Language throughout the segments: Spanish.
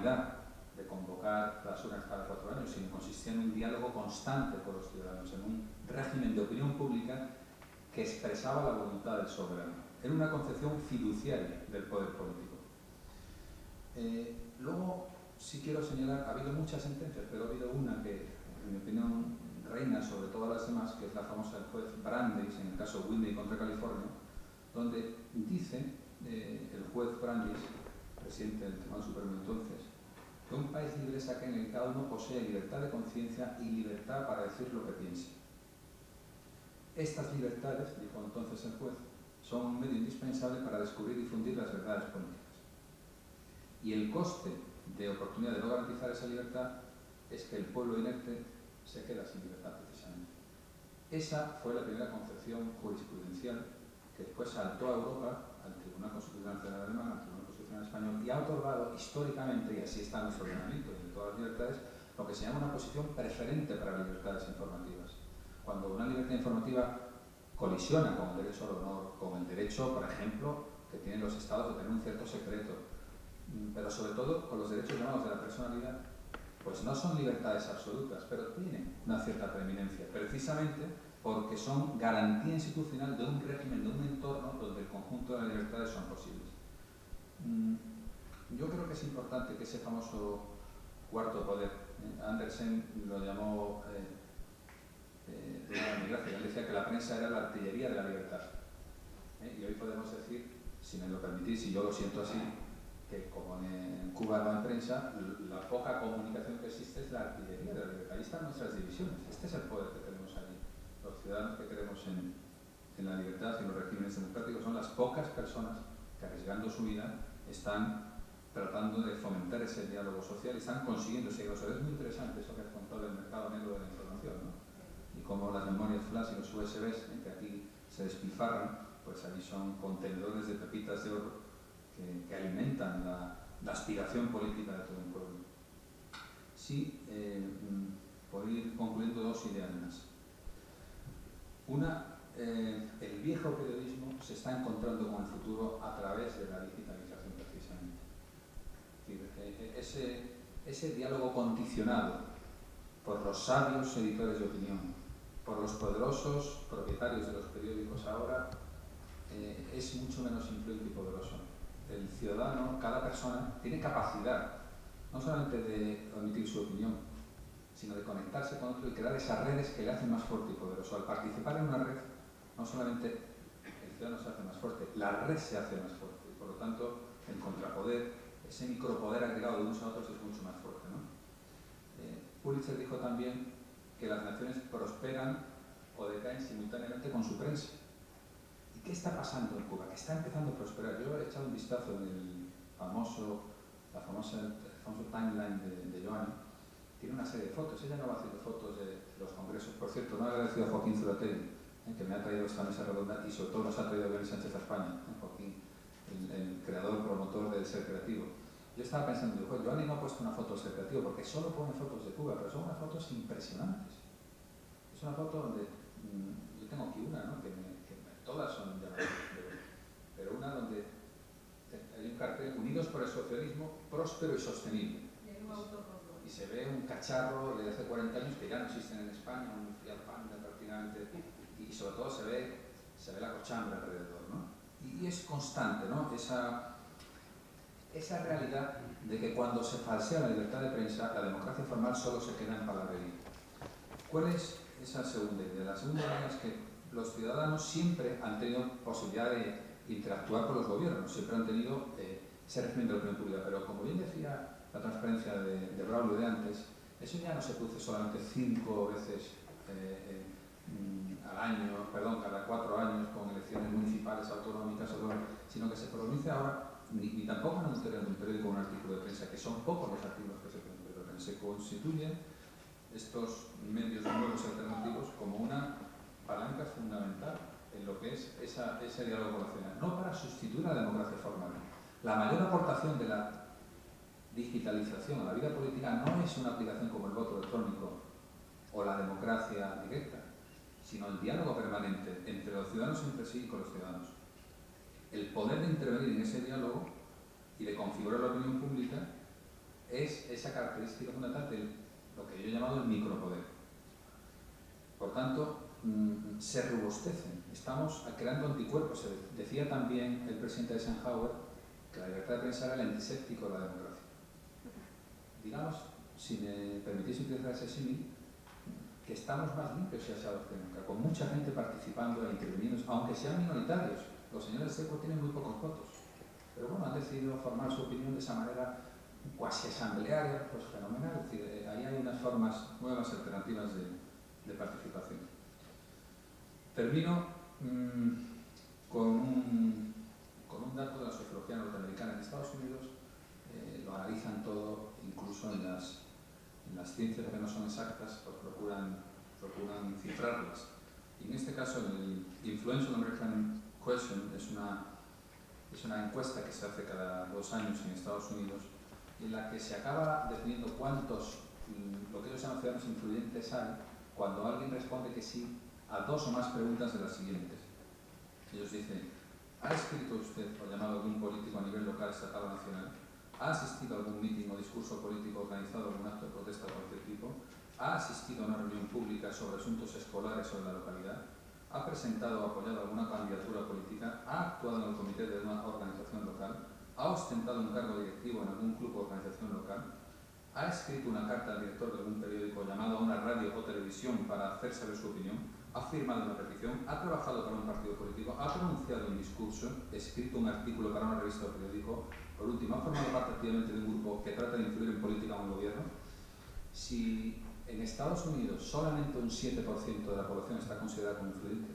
formalidad de convocar las urnas cada 4 años, sino consistía en un diálogo constante con los ciudadanos, en un régimen de opinión pública que expresaba la voluntad del soberano. Era una concepción fiduciaria del poder político. Luego, sí quiero señalar, ha habido muchas sentencias, pero ha habido una que, en mi opinión, reina sobre todas las demás, que es la famosa del juez Brandeis, en el caso Windey contra California, donde dice el juez Brandeis, presidente del Tribunal Supremo entonces, que un país libre es aquel en el que cada uno posee libertad de conciencia y libertad para decir lo que piense. Estas libertades, dijo entonces el juez, son un medio indispensable para descubrir y difundir las verdades políticas. Y el coste de oportunidad de no garantizar esa libertad es que el pueblo inerte se queda sin libertad precisamente. Esa fue la primera concepción jurisprudencial que después saltó a Europa, al Tribunal Constitucional Federal Alemán, al Tribunal Constitucional Español, y ha otorgado históricamente, y así está en nuestro ordenamiento y en todas las libertades, lo que se llama una posición preferente para las libertades informativas. Cuando una libertad informativa colisiona con el derecho al honor, con el derecho, por ejemplo, que tienen los estados de tener un cierto secreto, pero sobre todo con los derechos llamados de la personalidad, pues no son libertades absolutas, pero tienen una cierta preeminencia, precisamente porque son garantía institucional de un régimen, de un entorno donde el conjunto de las libertades son posibles. Yo creo que es importante que ese famoso cuarto poder, Andersen lo llamó de una emigración, él decía que la prensa era la artillería de la libertad. Y hoy podemos decir, si me lo permitís, y yo lo siento así, que como en Cuba no hay prensa, la poca comunicación que existe es la artillería de la libertad. Ahí están nuestras divisiones. Este es el poder que tenemos allí. Los ciudadanos que creemos en la libertad y en los regímenes democráticos son las pocas personas que, arriesgando su vida, están tratando de fomentar ese diálogo social y están consiguiendo ese diálogo social. Es muy interesante eso que has contado del mercado negro de la información, ¿no? Y cómo las memorias flash y los USBs, que aquí se despilfarran, pues allí son contenedores de pepitas de oro que alimentan la aspiración política de todo un pueblo. Sí, por ir concluyendo, 2 ideas más. Una, el viejo periodismo se está encontrando con el futuro a través de la digitalización precisamente. Es decir, ese diálogo condicionado por los sabios editores de opinión, por los poderosos propietarios de los periódicos ahora, es mucho menos influyente y poderoso. El ciudadano, cada persona, tiene capacidad no solamente de emitir su opinión, sino de conectarse con otro y crear esas redes que le hacen más fuerte y poderoso. Al participar en una red, no solamente el ciudadano se hace más fuerte, la red se hace más fuerte. Y por lo tanto, el contrapoder, ese micropoder agregado de unos a otros es mucho más fuerte, ¿no? Pulitzer dijo también que las naciones prosperan o decaen simultáneamente con su prensa. ¿Qué está pasando en Cuba? Que está empezando a prosperar. Yo he echado un vistazo en el famoso timeline de Joan. Tiene una serie de fotos. Ella no va haciendo fotos de los congresos. Por cierto, no he agradecido a Joaquín Zulotelli, que me ha traído esta mesa redonda y sobre todo nos ha traído a Beli Sánchez a España. Joaquín, el creador, promotor del Ser Creativo. Yo estaba pensando, Joan no ha puesto una foto del Ser Creativo porque solo pone fotos de Cuba, pero son unas fotos impresionantes. Es una foto donde, yo tengo aquí una, ¿no? Todas son llamadas, pero una donde hay un cartel: Unidos por el socialismo próspero y sostenible. Y se ve un cacharro de hace 40 años que ya no existen en España, un Fiat Panda prácticamente, y sobre todo se ve la cochambre alrededor, ¿no? Y es constante, ¿no? Esa realidad de que cuando se falsea la libertad de prensa, la democracia formal solo se queda en palabrería. ¿Cuál es esa segunda idea? La segunda idea es que los ciudadanos siempre han tenido posibilidad de interactuar con los gobiernos, siempre han tenido ese régimen de opinión pública, pero como bien decía la transparencia de Braulio de antes, eso ya no se produce solamente 5 veces al año, cada 4 años con elecciones municipales, autonómicas, sino que se produce ahora, ni tampoco en un periódico o un artículo de prensa, que son pocos los artículos que se producen, se constituyen estos medios nuevos alternativos como una palanca fundamental en lo que es ese diálogo nacional, no para sustituir a la democracia formal. La mayor aportación de la digitalización a la vida política no es una aplicación como el voto electrónico o la democracia directa, sino el diálogo permanente entre los ciudadanos entre sí y con los ciudadanos. El poder de intervenir en ese diálogo y de configurar la opinión pública es esa característica fundamental de lo que yo he llamado el micropoder. Por tanto, se robustecen, estamos creando anticuerpos. Se decía también el presidente Eisenhower que la libertad de prensa era el antiséptico de la democracia. Digamos, si me permitís utilizar ese símil, que estamos más limpios y aseados que nunca, con mucha gente participando e interviniendo, aunque sean minoritarios. Los señores secos tienen muy pocos votos, pero bueno, han decidido formar su opinión de esa manera cuasi asamblearia, pues fenomenal. Es decir, ahí hay unas formas nuevas, alternativas de participación. Termino con un dato de la sociología norteamericana. En Estados Unidos lo analizan todo, incluso en las ciencias que no son exactas, pues procuran cifrarlas. Y en este caso, el Influential American Question es una encuesta que se hace cada 2 años en Estados Unidos, en la que se acaba definiendo cuántos, lo que ellos llaman ciudadanos influyentes hay, cuando alguien responde que sí a 2 o más preguntas de las siguientes. Ellos dicen: ¿ha escrito usted o llamado a algún político a nivel local, estatal o nacional? ¿Ha asistido a algún mitin o discurso político organizado, algún acto de protesta de cualquier tipo? ¿Ha asistido a una reunión pública sobre asuntos escolares o de la localidad? ¿Ha presentado o apoyado alguna candidatura política? ¿Ha actuado en el comité de una organización local? ¿Ha ostentado un cargo directivo en algún club o organización local? ¿Ha escrito una carta al director de algún periódico, llamado a una radio o televisión para hacer saber su opinión? ¿Ha firmado una petición? ¿Ha trabajado para un partido político? ¿Ha pronunciado un discurso? ¿Escrito un artículo para una revista o periódico? Por último, ¿ha formado parte activamente de un grupo que trata de influir en política o en gobierno? Si en Estados Unidos solamente un 7% de la población está considerada como influyente,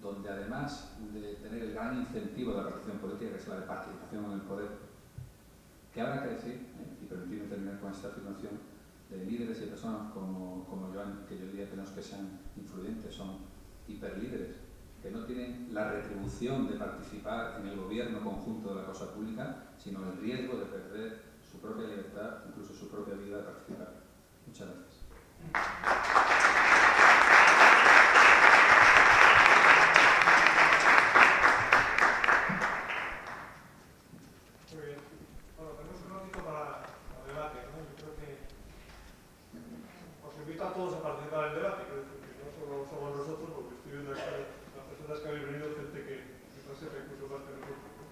donde además de tener el gran incentivo de la participación política, que es la de participación en el poder, ¿qué habrá que decir? Y permitirme terminar con esta afirmación, de líderes y personas como Joan, que yo diría que no es que sean influyentes, son hiperlíderes, que no tienen la retribución de participar en el gobierno conjunto de la cosa pública, sino el riesgo de perder su propia libertad, incluso su propia vida de participar. Muchas gracias. Muy bien. Bueno, tenemos un ratito para debate, ¿no? Yo creo que os invito a todos a participar en el debate, que no solo somos nosotros, porque estoy viendo que las personas que habéis venido, gente que quizás sepa incluso más que nosotros, ¿no?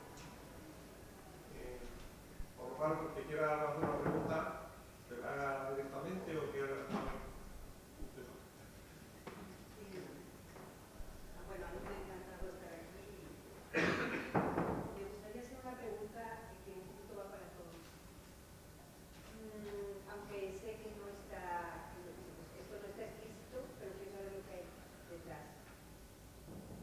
Por lo cual, que quiera hacer una pregunta, que la haga directamente o que haga... Bueno, a mí me ha encantado estar aquí. Me gustaría hacer una pregunta que un poquito va para todos. Aunque sé que no está, esto no está explícito, pero quiero saber lo que hay detrás.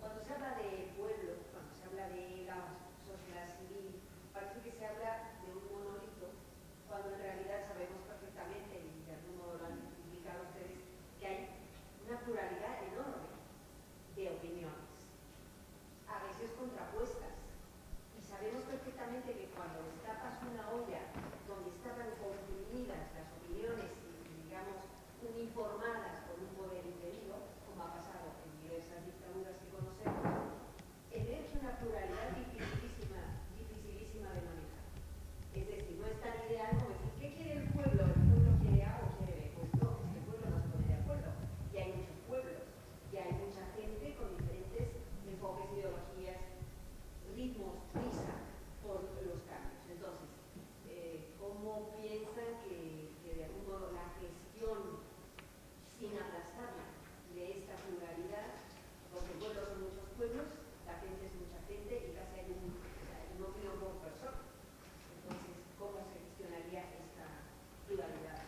Cuando se habla de pueblo, cuando se habla de la sociedad civil, parece que se habla de un monolito, cuando en realidad sabemos perfectamente, y de algún modo lo han indicado ustedes, que hay una pluralidad enorme de opiniones, a veces contrapuestas, y sabemos perfectamente que cuando destapas una olla donde estaban comprimidas las opiniones y digamos uniformadas por un poder impedido, como ha pasado en diversas dictaduras que conocemos, emerge una pluralidad dificilísima de manejar. Es decir, no es tan ideal como decir, ¿qué quiere el pueblo? ¿El pueblo quiere A o quiere B? Pues no, el pueblo no se pone de acuerdo. Y hay muchos pueblos, y hay mucha gente con diferentes enfoques, ideologías, ritmos, prisa por los cambios. Entonces, ¿cómo piensan que de algún modo la gestión sin aplastarla de esta pluralidad, porque pueblos son muchos pueblos, la gente es mucha gente y casi hay un opinión por persona? Entonces, ¿cómo se gestionaría esta pluralidad?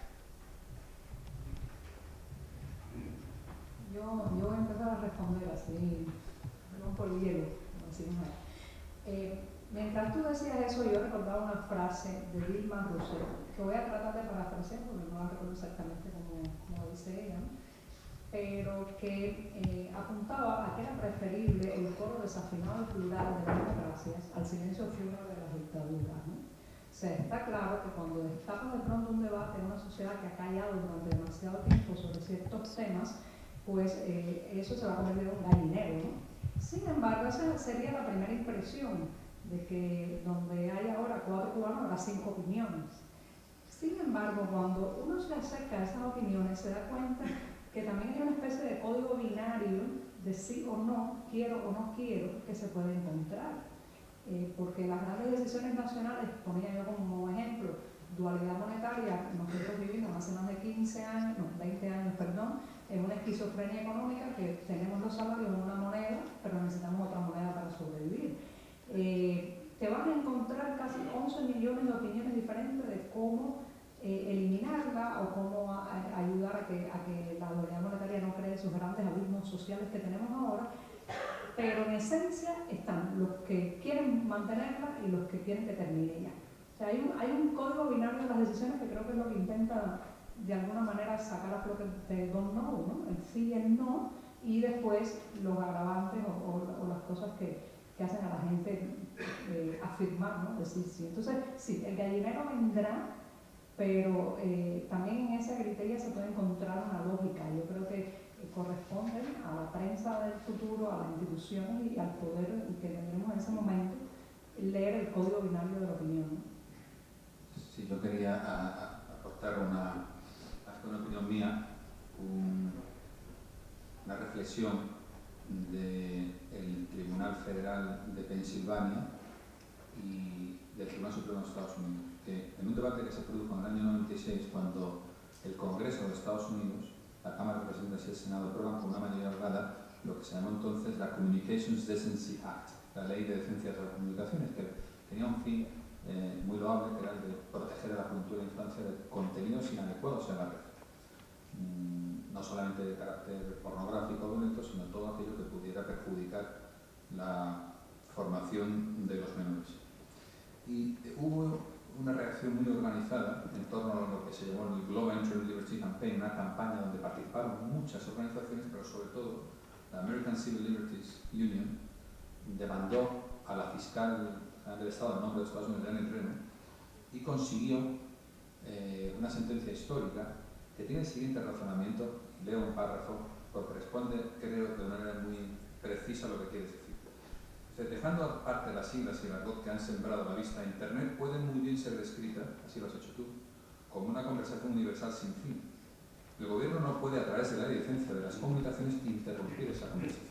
Yo voy a empezar a responder así, rompo el hielo, como decimos ahí. Mientras tú decías eso, yo recordaba una frase de Dilma Rousseff, que voy a tratar de parafrasear porque no la recuerdo exactamente como dice ella, ¿no? Pero que apuntaba a que era preferible el coro desafinado y plural de las democracias al silencio fúnebre de las dictaduras, ¿no? O sea, está claro que cuando destapas de pronto un debate en una sociedad que ha callado durante demasiado tiempo sobre ciertos temas, pues eso se va a convertir en un gallinero, ¿no? Sin embargo, esa sería la primera impresión de que donde hay ahora 4 cubanos habrá 5 opiniones. Sin embargo, cuando uno se acerca a esas opiniones, se da cuenta que también hay una especie de código binario de sí o no, quiero o no quiero, que se puede encontrar. Porque las grandes decisiones nacionales, ponía yo como ejemplo, dualidad monetaria, nosotros vivimos hace más de 15 años, no, 20 años, perdón, en una esquizofrenia económica que tenemos los salarios en una moneda, pero necesitamos otra moneda para sobrevivir. Te van a encontrar casi 11 millones de opiniones diferentes de cómo eliminarla o cómo ayudar a que la dualidad monetaria no cree esos grandes abismos sociales que tenemos ahora, pero en esencia están los que quieren mantenerla y los que quieren que termine ya. O sea, hay un código binario de las decisiones que creo que es lo que intenta de alguna manera sacar a flote de don't know, ¿no? El sí y el no, y después los agravantes o las cosas que hacen a la gente afirmar, ¿no? Decir sí. Entonces, sí, el gallinero vendrá, pero también en esa gritería se puede encontrar una lógica. Yo creo que corresponden a la prensa del futuro, a las instituciones y al poder que tendremos en ese momento, leer el código binario de la opinión, ¿no? Sí, yo quería aportar una opinión mía, una reflexión del Tribunal Federal de Pensilvania y del Tribunal Supremo de Estados Unidos, que en un debate que se produjo en el año 96, cuando el Congreso de Estados Unidos, la Cámara de Representantes y el Senado aprueban con una mayoría holgada lo que se llamó entonces la Communications Decency Act, la Ley de Decencia de las Comunicaciones, que tenía un fin muy loable, que era el de proteger a la juventud y la infancia de contenidos inadecuados en la red. No solamente de carácter pornográfico o violento, sino todo aquello que pudiera perjudicar la formación de los menores. Y hubo una reacción muy organizada en torno a lo que se llamó el Global Internet Liberty Campaign, una campaña donde participaron muchas organizaciones, pero sobre todo la American Civil Liberties Union demandó a la fiscal del Estado, en nombre de Estados Unidos, Janet Reno, y consiguió una sentencia histórica que tiene el siguiente razonamiento. Leo un párrafo porque responde, creo, de una manera muy precisa lo que quiere decir. Dejando aparte las siglas y el argot que han sembrado la vista de Internet, puede muy bien ser descrita, así lo has hecho tú, como una conversación universal sin fin. El gobierno no puede, a través de la licencia de las comunicaciones, interrumpir esa conversación.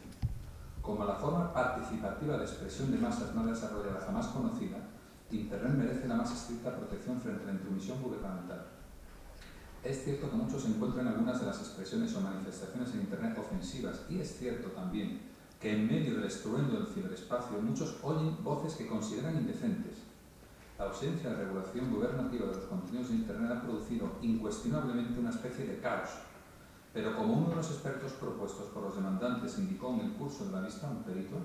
Como la forma participativa de expresión de masas más desarrollada jamás conocida, Internet merece la más estricta protección frente a la intromisión gubernamental. Es cierto que muchos encuentran algunas de las expresiones o manifestaciones en Internet ofensivas, y es cierto también que en medio del estruendo del ciberespacio muchos oyen voces que consideran indecentes. La ausencia de regulación gubernativa de los contenidos de Internet ha producido incuestionablemente una especie de caos, pero como uno de los expertos propuestos por los demandantes indicó en el curso de la vista, un perito,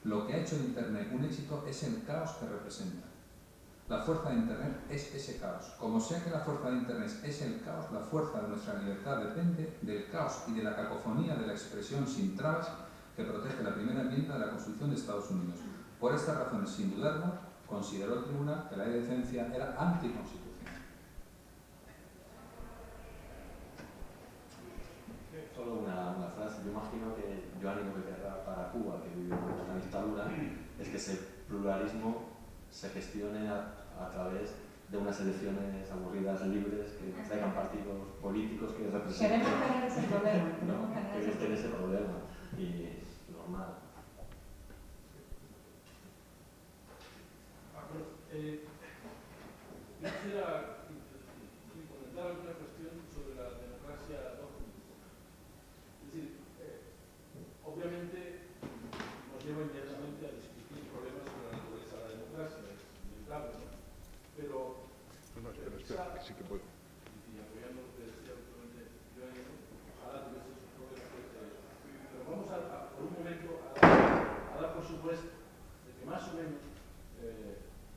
lo que ha hecho de Internet un éxito es el caos que representa. La fuerza de Internet es ese caos. Como sea que la fuerza de Internet es el caos, la fuerza de nuestra libertad depende del caos y de la cacofonía de la expresión sin trabas que protege la primera enmienda de la Constitución de Estados Unidos. Por estas razones, sin dudarlo, consideró el tribunal que la ley de decencia era anticonstitucional. Solo una frase. Yo imagino que Joan lo que querrá para Cuba, que vive una dictadura, es que ese pluralismo se gestione a través de unas elecciones aburridas, libres, que traigan partidos políticos que representen. Queremos tener ese problema. No, queremos tener ese problema. Y normal. Yo quisiera comentar alguna cuestión sobre la democracia 2.0. Es decir, obviamente nos lleva inmediatamente a discutir problemas sobre la naturaleza de la democracia, es inevitable, ¿no? Pero sí que puedo. Y apoyando lo que decía últimamente Joan, ojalá tuviese esos problemas. Pero vamos por un momento a dar por supuesto de que más o menos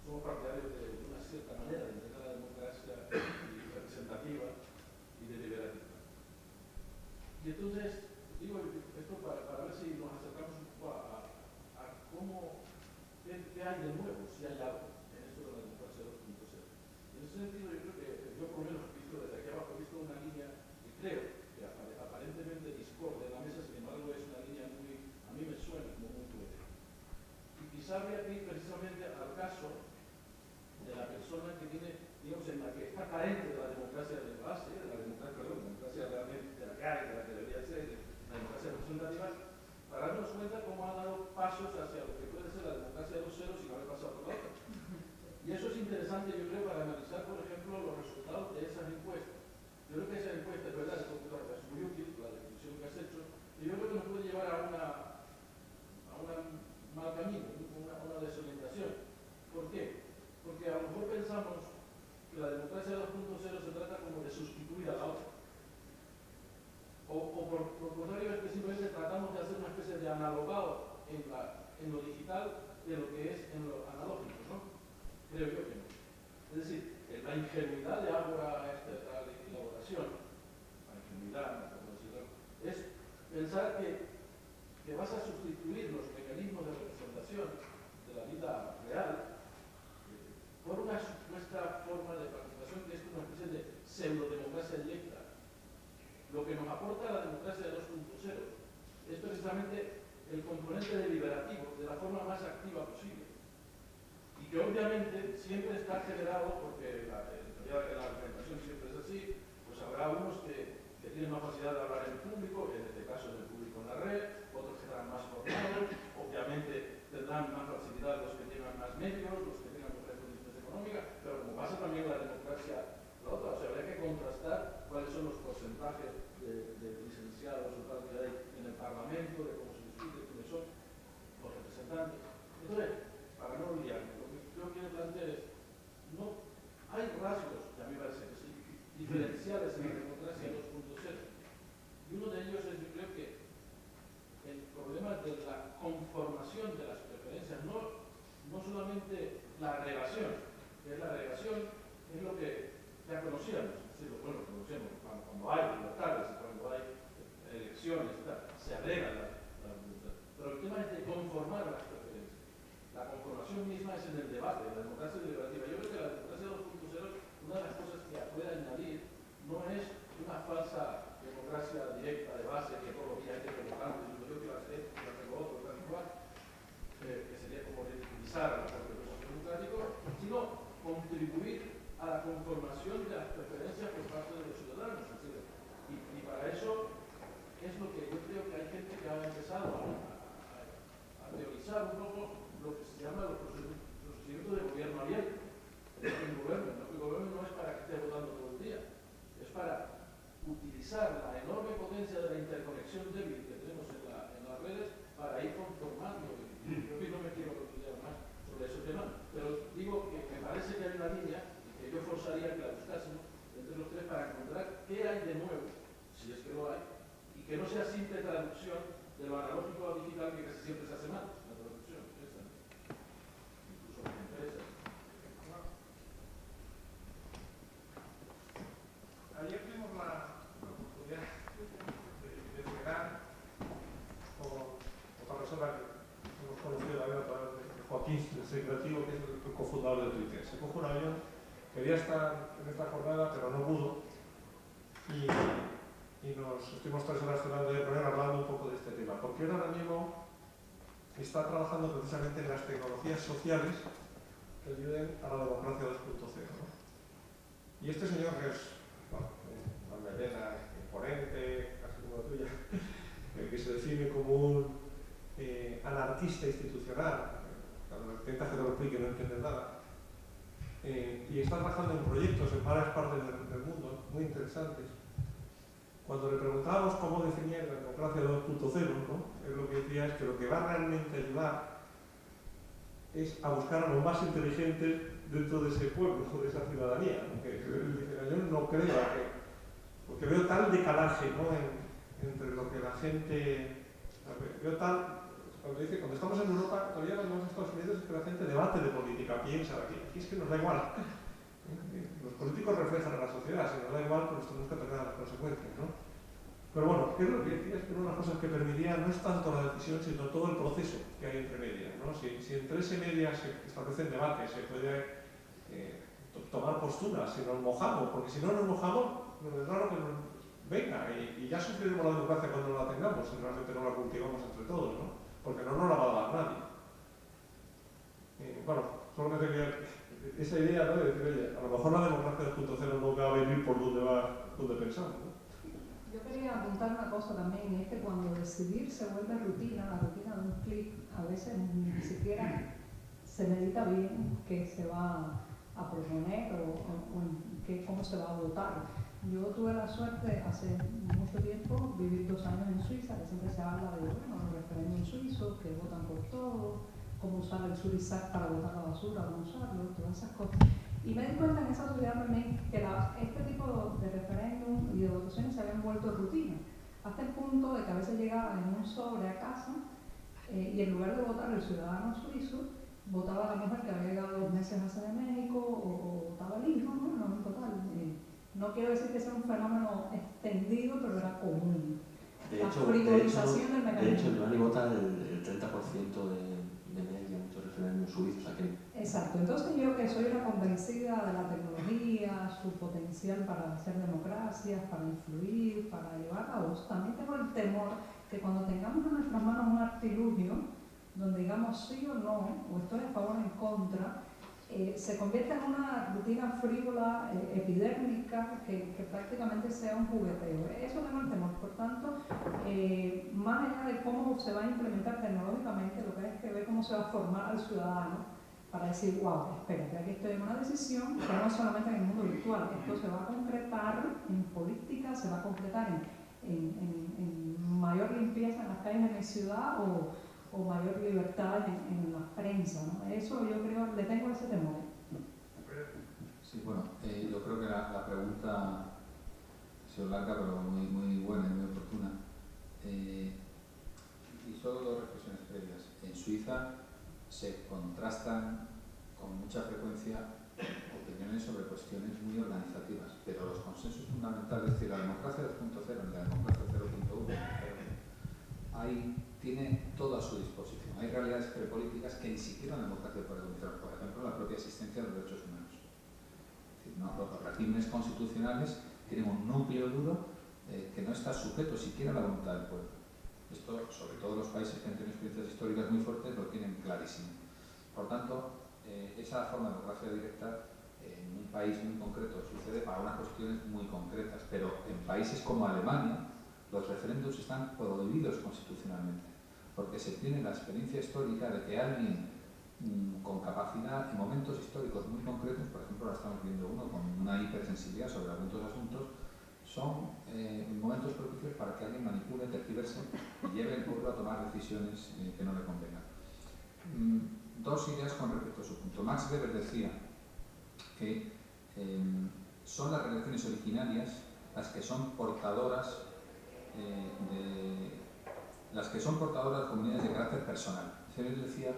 somos partidarios de una cierta manera de entender la democracia representativa y deliberativa. Y entonces, digo esto para ver si nos acercamos un poco a cómo, qué hay de nuevo, si hay algo en esto de la democracia 2.0. En ese sentido, yo creo que, yo por lo menos visto desde aquí abajo, he visto una línea que creo que aparentemente discorde en la mesa, sin embargo es una línea muy, a mí me suena como muy fuerte. Y quizá habría que ir precisamente al caso cuenta cómo ha dado pasos hacia lo que puede ser la democracia 2.0 sin haber pasado por la otra. Y eso es interesante, yo creo, para analizar, por ejemplo, los resultados de esas encuestas. Yo creo que esa encuesta, es verdad, es muy útil, la definición que has hecho, y yo creo que nos puede llevar a un mal camino, una desorientación. ¿Por qué? Porque a lo mejor pensamos que la democracia 2.0 se trata como de sustituir a la otra. O por lo contrario, es que simplemente tratamos de hacer una especie de analogado en lo digital de lo que es en lo analógico, ¿no? Creo yo que no. Es decir, la ingenuidad de Ágora esta elaboración, la ingenuidad, por decirlo, es pensar que vas a sustituir los mecanismos de representación de la vida real por una supuesta forma de participación que es como una especie de pseudodemocracia directa. Lo que nos aporta la democracia 2.0 es precisamente el componente deliberativo de la forma más activa posible. Y que obviamente siempre está generado, porque la argumentación siempre es así, pues habrá unos que tienen más facilidad de hablar en público, en este caso en el público en la red, otros que estarán más formados, obviamente tendrán más facilidad los que tengan más medios, los que tengan mejores condiciones económicas, pero como pasa también en la democracia la otra, o sea, habría que contrastar cuáles son los porcentajes de licenciados o tal que hay en el Parlamento, de cómo se discute, quiénes son los representantes. Entonces, para no liarme, lo que yo quiero plantear es, no hay rasgos, que a mí me parece que sí, diferenciales en la democracia 2.0. Y uno de ellos es, yo creo que el problema de la conformación de las preferencias, no solamente la relación, que es la relación, es lo que ya conocíamos, es decir, bueno, conocemos cuando hay libertades, cuando hay elecciones, se agrega la voluntad. Pero el tema es de conformar las preferencias. La conformación misma es en el debate, la democracia deliberativa. Yo creo que la democracia 2.0, una de las cosas que puede añadir no es una falsa democracia directa de base que todos los días hay que preguntar, yo que la sé, la tengo otro, tal y cual, que sería como ridiculizar el proceso democrático, sino contribuir a la conformación de las preferencias por parte de los ciudadanos. Y para eso es lo que yo creo que hay gente que ha empezado a teorizar un poco lo que se llama los procedimientos de gobierno abierto. El gobierno no es para que esté votando todo el día, es para utilizar la enorme potencia de la interconexión débil que tenemos en las redes para ir conformando. Yo no me quiero profundizar más sobre ese tema, pero digo que me parece que hay una línea que yo forzaría que la buscásemos entre los tres para encontrar qué hay de nuevo, si es que lo hay, y que no sea simple traducción de lo analógico a lo digital, que casi siempre se hace mal, la traducción, esa, incluso en empresas. Ayer tuvimos la oportunidad de cenar con otra persona que hemos conocido a través de Joaquín, el secretario, que es el cofundador de Twitter. Se coge un avión, quería estar en esta jornada, pero no pudo. Y nos estuvimos 3 horas cenando de poner hablando un poco de este tema. Porque él ahora mismo está trabajando precisamente en las tecnologías sociales que ayuden a la democracia 2.0, ¿no? Y este señor que es una melena imponente, casi como la tuya, que se define como un anarquista institucional, cuando intentas que te lo explique no entiendes nada, y está trabajando en proyectos en varias partes del mundo muy interesantes. Cuando le preguntábamos cómo definía la democracia 2.0, ¿no? Él lo que decía es que lo que va a realmente ayudar es a buscar a los más inteligentes dentro de ese pueblo, de esa ciudadanía, ¿no? Que yo no creo porque veo tal decalaje, ¿no? entre lo que la gente veo tal, cuando estamos en Europa, todavía cuando vamos a Estados Unidos es que la gente debate de política, piensa, aquí es que nos da igual. Los políticos reflejan a la sociedad, si nos da igual, pues tenemos que tener las consecuencias, ¿no? Pero bueno, ¿qué es lo que decía? Es que una de las cosas que permitía no es tanto la decisión, sino todo el proceso que hay entre medias, ¿no? Si entre ese media se establecen debates, se puede tomar posturas, si nos mojamos, porque si no nos mojamos, es raro que nos venga, y ya sufriremos la democracia cuando no la tengamos, si realmente no la cultivamos entre todos, ¿no? Porque no nos la va a dar nadie. Bueno, solamente quería esa idea, ¿no? De decir, oye, a lo mejor la democracia 2.0 no va a venir por donde pensamos, ¿no? Yo quería apuntar una cosa también, y es que cuando decidir se vuelve rutina, la rutina de un clic, a veces ni siquiera se medita bien qué se va a proponer o cómo se va a votar. Yo tuve la suerte hace mucho tiempo vivir 2 años en Suiza, que siempre se habla de los referéndums suizos, que votan por todo, cómo usar el Surizac para botar la basura, cómo usarlo, todas esas cosas. Y me di cuenta en esa sociedad también que este tipo de referéndum y de votaciones se habían vuelto rutina, hasta el punto de que a veces llegaba en un sobre a casa y en lugar de votar el ciudadano suizo, votaba la mujer que había llegado 2 meses hace de México o votaba el hijo, ¿no? En total. No quiero decir que sea un fenómeno extendido, pero era común. De La hecho, frivolización del mecanismo. Giovanni vota el 30% de media en muchos referéndums suizos. O sea que... Exacto. Entonces yo, que soy una convencida de la tecnología, su potencial para hacer democracias, para influir, para llevar a voz, también tengo el temor que cuando tengamos en nuestras manos un artilugio donde digamos sí o no, o estoy a favor o en contra, se convierta en una rutina frívola, epidérmica, que prácticamente sea un jugueteo. Eso tengo el temor. Por tanto, más allá de cómo se va a implementar tecnológicamente, lo que hay es que ver cómo se va a formar al ciudadano para decir, wow, espérate, aquí estoy en una decisión que no es solamente en el mundo virtual, esto se va a concretar en política, se va a concretar en mayor limpieza en las calles de mi ciudad o mayor libertad en la prensa, ¿no? Eso yo creo, le tengo ese temor. Sí, bueno, yo creo que la pregunta ha sido larga, pero muy buena y muy oportuna. Y solo 2 reflexiones previas. En Suiza se contrastan con mucha frecuencia opiniones sobre cuestiones muy organizativas, pero los consensos fundamentales, es decir, la democracia 2.0 y la democracia 0.1, tiene todo a su disposición. Hay realidades prepolíticas que ni siquiera la democracia puede controlar, por ejemplo, la propia existencia de los derechos humanos. Es decir, los regímenes constitucionales tienen un núcleo duro que no está sujeto siquiera a la voluntad del pueblo. Esto, sobre todo los países que han tenido experiencias históricas muy fuertes, lo tienen clarísimo. Por tanto, esa forma de democracia directa en un país muy concreto sucede para unas cuestiones muy concretas, pero en países como Alemania los referéndums están prohibidos constitucionalmente, porque se tiene la experiencia histórica de que alguien con capacidad en momentos históricos muy concretos, por ejemplo ahora estamos viendo uno con una hipersensibilidad sobre algunos asuntos, son momentos propicios para que alguien manipule, tergiverse y lleve al pueblo a tomar decisiones que no le convengan. 2 ideas con respecto a su punto. Max Weber decía que son las relaciones originarias las que son portadoras de comunidades de carácter personal. Él decía